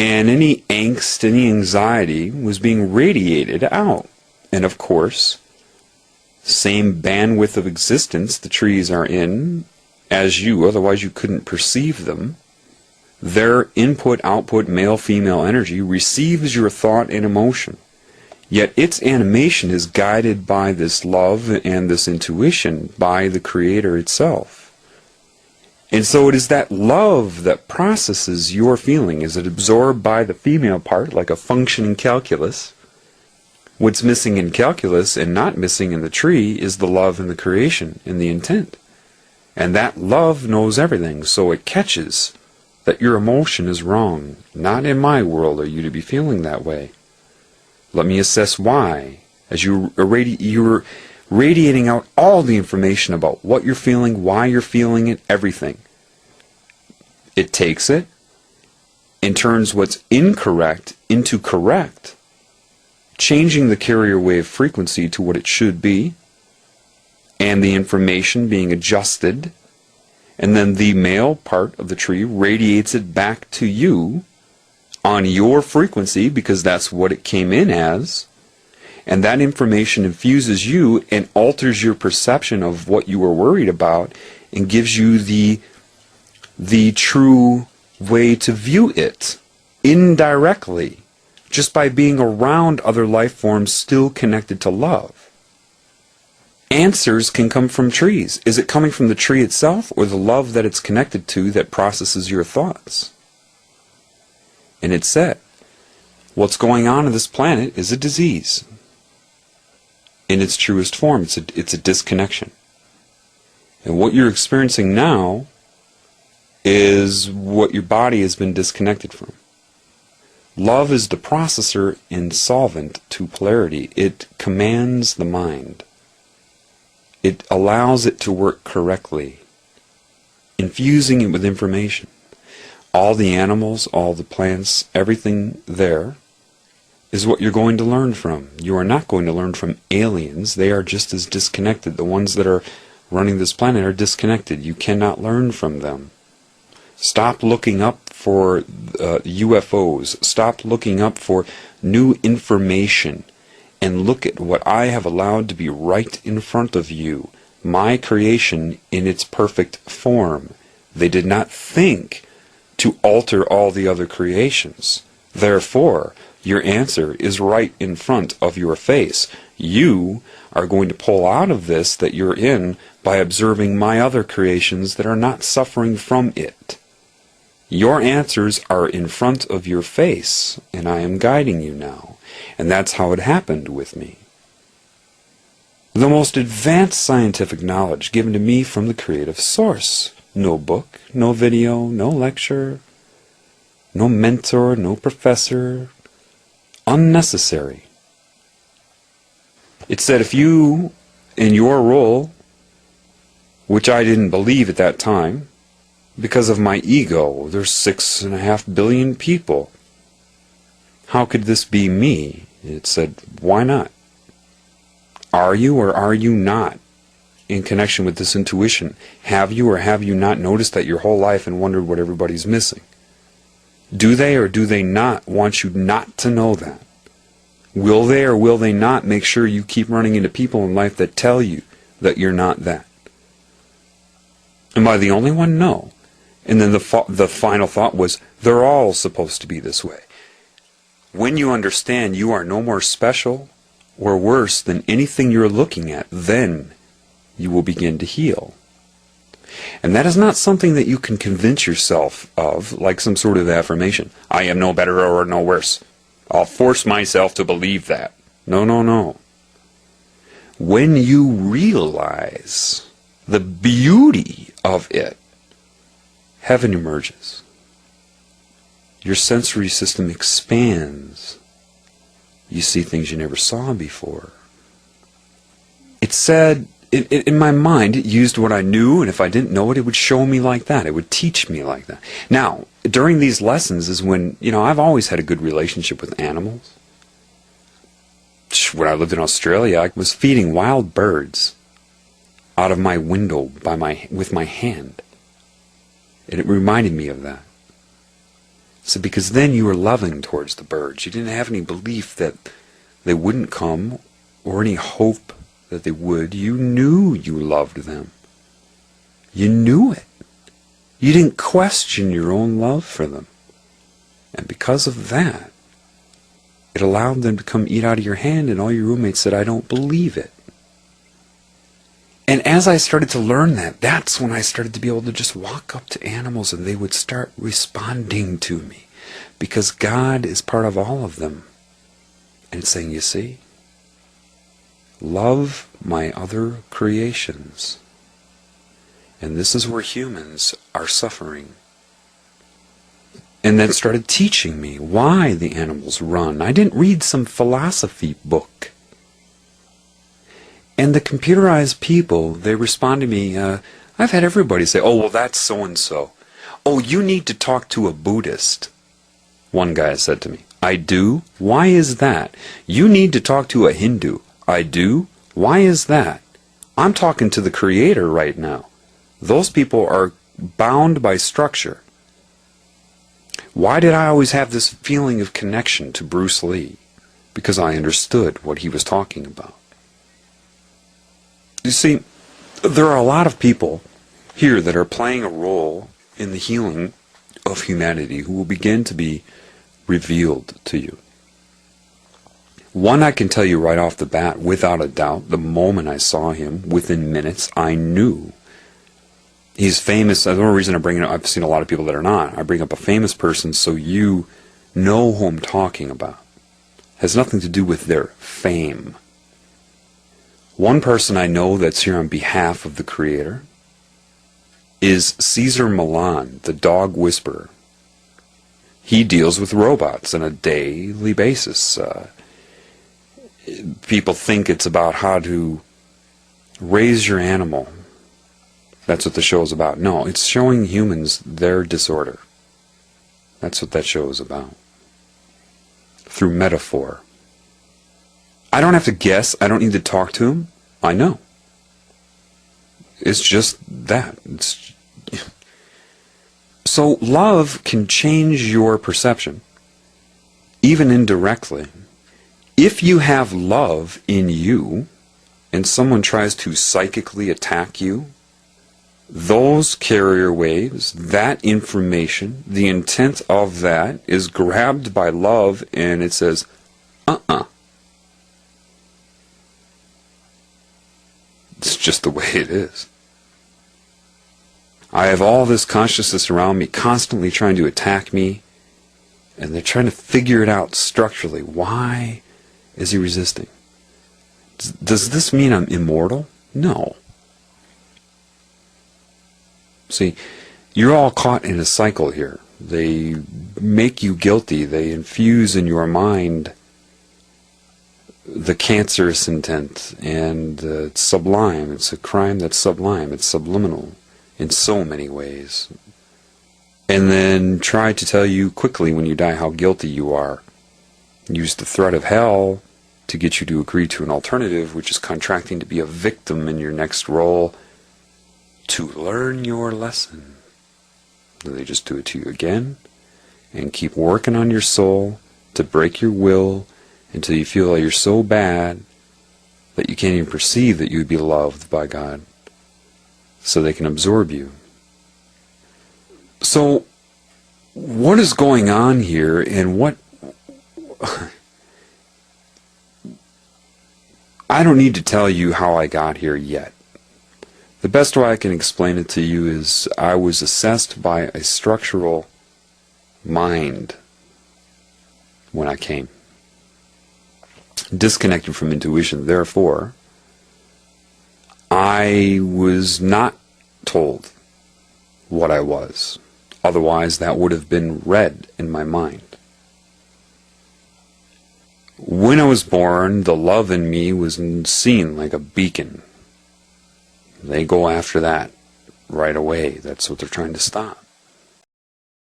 And any angst, any anxiety was being radiated out. And of course, same bandwidth of existence the trees are in as you, otherwise you couldn't perceive them. Their input, output, male, female energy receives your thought and emotion. Yet its animation is guided by this love and this intuition by the Creator itself. And so it is that love that processes your feeling. Is it absorbed by the female part, like a functioning calculus? What's missing in calculus and not missing in the tree is the love and the creation and the intent. And that love knows everything, so it catches that your emotion is wrong. Not in my world are you to be feeling that way. Let me assess why. As you're radiating out all the information about what you're feeling, why you're feeling it, everything. It takes it and turns what's incorrect into correct, changing the carrier wave frequency to what it should be, and the information being adjusted, and then the male part of the tree radiates it back to you on your frequency, because that's what it came in as. And that information infuses you and alters your perception of what you were worried about and gives you the true way to view it indirectly, just by being around other life forms still connected to love. Answers can come from trees. Is it coming from the tree itself or the love that it's connected to that processes your thoughts? And it said, what's going on this planet is a disease. In its truest form, it's a disconnection. And what you're experiencing now is what your body has been disconnected from. Love is the processor and solvent to polarity. It commands the mind. It allows it to work correctly, infusing it with information. All the animals, all the plants, everything there is what you're going to learn from. You are not going to learn from aliens. They are just as disconnected. The ones that are running this planet are disconnected. You cannot learn from them. Stop looking up for UFOs. Stop looking up for new information. And look at what I have allowed to be right in front of you. My creation in its perfect form. They did not think to alter all the other creations. Therefore, your answer is right in front of your face. You are going to pull out of this that you're in by observing my other creations that are not suffering from it. Your answers are in front of your face, and I am guiding you now. And that's how it happened with me. The most advanced scientific knowledge given to me from the creative source. No book, no video, no lecture, no mentor, no professor. Unnecessary. It said if you, in your role, which I didn't believe at that time, because of my ego, there's 6.5 billion people. How could this be me? It said, why not? Are you or are you not in connection with this intuition? Have you or have you not noticed that your whole life and wondered what everybody's missing? Do they or do they not want you not to know that? Will they or will they not make sure you keep running into people in life that tell you that you're not that? Am I the only one? No. And then the final thought was, they're all supposed to be this way. When you understand you are no more special or worse than anything you're looking at, then you will begin to heal. And that is not something that you can convince yourself of, like some sort of affirmation. I am no better or no worse. I'll force myself to believe that. No, no, no. When you realize the beauty of it, heaven emerges. Your sensory system expands. You see things you never saw before. It said, in my mind, it used what I knew, and if I didn't know it, it would show me like that. It would teach me like that. Now, during these lessons is when, I've always had a good relationship with animals. When I lived in Australia, I was feeding wild birds out of my window with my hand. And it reminded me of that. So because then you were loving towards the birds. You didn't have any belief that they wouldn't come or any hope that they would. You knew you loved them. You knew it. You didn't question your own love for them. And because of that, it allowed them to come eat out of your hand, and all your roommates said, I don't believe it. And as I started to learn that, that's when I started to be able to just walk up to animals and they would start responding to me. Because God is part of all of them. And it's saying, you see, love my other creations. And this is where humans are suffering. And then started teaching me why the animals run. I didn't read some philosophy book. And the computerized people, they respond to me, I've had everybody say, oh, well, that's so-and-so. Oh, you need to talk to a Buddhist. One guy said to me, I do? Why is that? You need to talk to a Hindu. I do? Why is that? I'm talking to the Creator right now. Those people are bound by structure. Why did I always have this feeling of connection to Bruce Lee? Because I understood what he was talking about. You see, there are a lot of people here that are playing a role in the healing of humanity who will begin to be revealed to you. One I can tell you right off the bat, without a doubt, the moment I saw him, within minutes, I knew. He's famous. The only reason I bring it up, I've seen a lot of people that are not. I bring up a famous person so you know who I'm talking about. It has nothing to do with their fame. One person I know that's here on behalf of the Creator is Caesar Milan, the dog whisperer. He deals with robots on a daily basis. People think it's about how to raise your animal. That's what the show is about. No, it's showing humans their disorder. That's what that show is about. Through metaphor. I don't have to guess. I don't need to talk to him. I know. It's just that. So love can change your perception, even indirectly. If you have love in you, and someone tries to psychically attack you, those carrier waves, that information, the intent of that is grabbed by love, and it says, It's just the way it is. I have all this consciousness around me constantly trying to attack me, and they're trying to figure it out structurally. Why is he resisting? Does this mean I'm immortal? No. See, you're all caught in a cycle here. They make you guilty. They infuse in your mind the cancerous intent, and it's sublime. It's a crime that's sublime. It's subliminal in so many ways. And then try to tell you quickly when you die how guilty you are. Use the threat of hell to get you to agree to an alternative, which is contracting to be a victim in your next role to learn your lesson. Do they just do it to you again and keep working on your soul to break your will until you feel like you're so bad that you can't even perceive that you would be loved by God, so they can absorb you. So what is going on here, and what I don't need to tell you how I got here yet. The best way I can explain it to you is I was assessed by a structural mind when I came. Disconnected from intuition. Therefore, I was not told what I was. Otherwise, that would have been read in my mind. When I was born, the love in me was seen like a beacon. They go after that right away. That's what they're trying to stop.